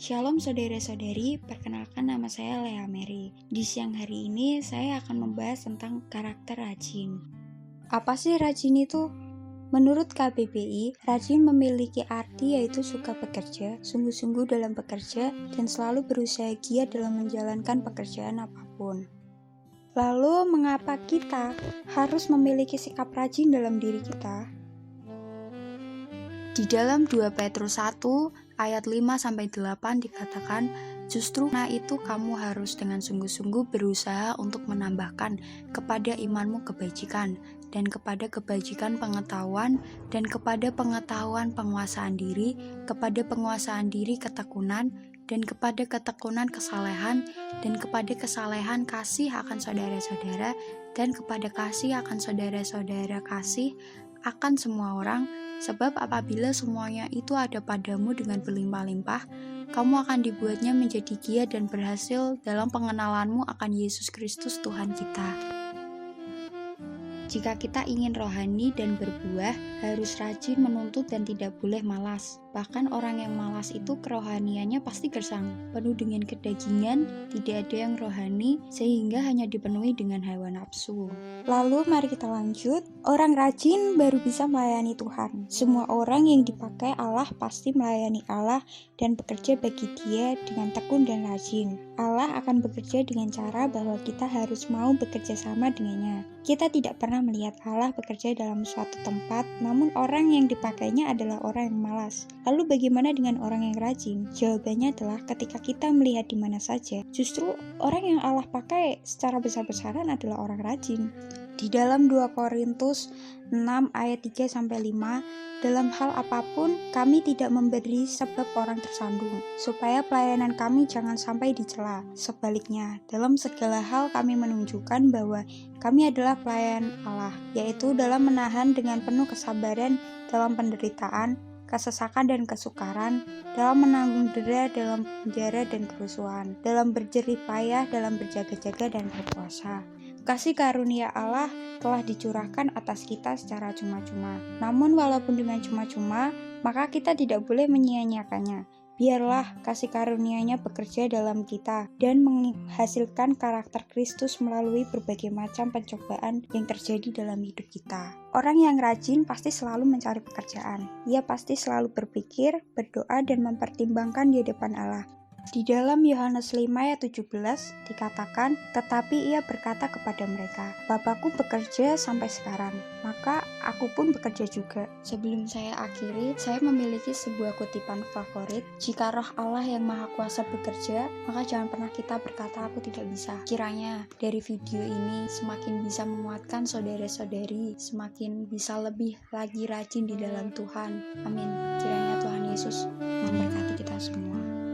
Shalom saudara-saudari, perkenalkan nama saya Lea Mary. Di siang hari ini saya akan membahas tentang karakter rajin. Apa sih rajin itu? Menurut KBBI, rajin memiliki arti yaitu suka bekerja, sungguh-sungguh dalam bekerja, dan selalu berusaha giat dalam menjalankan pekerjaan apapun. Lalu, mengapa kita harus memiliki sikap rajin dalam diri kita? Di dalam 2 Petrus 1 ayat 5-8 dikatakan, justru karena itu kamu harus dengan sungguh-sungguh berusaha untuk menambahkan kepada imanmu kebajikan, dan kepada kebajikan pengetahuan, dan kepada pengetahuan penguasaan diri, kepada penguasaan diri ketekunan, dan kepada ketekunan kesalehan, dan kepada kesalehan kasih akan saudara-saudara, dan kepada kasih akan saudara-saudara kasih akan semua orang. Sebab apabila semuanya itu ada padamu dengan berlimpah-limpah, kamu akan dibuatnya menjadi giat dan berhasil dalam pengenalanmu akan Yesus Kristus Tuhan kita. Jika kita ingin rohani dan berbuah, harus rajin menuntut dan tidak boleh malas. Bahkan orang yang malas itu kerohaniannya pasti gersang, penuh dengan kedagingan, tidak ada yang rohani, sehingga hanya dipenuhi dengan hawa nafsu. Lalu mari kita lanjut, orang rajin baru bisa melayani Tuhan. Semua orang yang dipakai Allah pasti melayani Allah dan bekerja bagi Dia dengan tekun dan rajin. Allah akan bekerja dengan cara bahwa kita harus mau bekerja sama dengannya. Kita tidak pernah melihat Allah bekerja dalam suatu tempat, namun orang yang dipakainya adalah orang yang malas. Lalu bagaimana dengan orang yang rajin? Jawabannya adalah ketika kita melihat di mana saja, justru orang yang Allah pakai secara besar-besaran adalah orang rajin. Di dalam 2 Korintus 6 ayat 3-5, dalam hal apapun kami tidak memberi sebab orang tersandung, supaya pelayanan kami jangan sampai dicela. Sebaliknya, dalam segala hal kami menunjukkan bahwa kami adalah pelayan Allah, yaitu dalam menahan dengan penuh kesabaran dalam penderitaan, kesesakan dan kesukaran, dalam menanggung dera dalam penjara dan kerusuhan, dalam berjerih payah, dalam berjaga-jaga dan berpuasa. Kasih karunia Allah telah dicurahkan atas kita secara cuma-cuma. Namun walaupun dengan cuma-cuma, maka kita tidak boleh menyia-nyiakannya. Biarlah kasih karunia-Nya bekerja dalam kita dan menghasilkan karakter Kristus melalui berbagai macam pencobaan yang terjadi dalam hidup kita. Orang yang rajin pasti selalu mencari pekerjaan. Ia pasti selalu berpikir, berdoa, dan mempertimbangkan di depan Allah. Di dalam Yohanes 5 ayat 17 dikatakan, tetapi ia berkata kepada mereka, Bapakku bekerja sampai sekarang, maka aku pun bekerja juga. Sebelum saya akhiri, saya memiliki sebuah kutipan favorit, jika roh Allah yang maha kuasa bekerja, maka jangan pernah kita berkata aku tidak bisa. Kiranya dari video ini semakin bisa menguatkan saudara-saudari, semakin bisa lebih lagi rajin di dalam Tuhan. Amin. Kiranya Tuhan Yesus memberkati kita semua.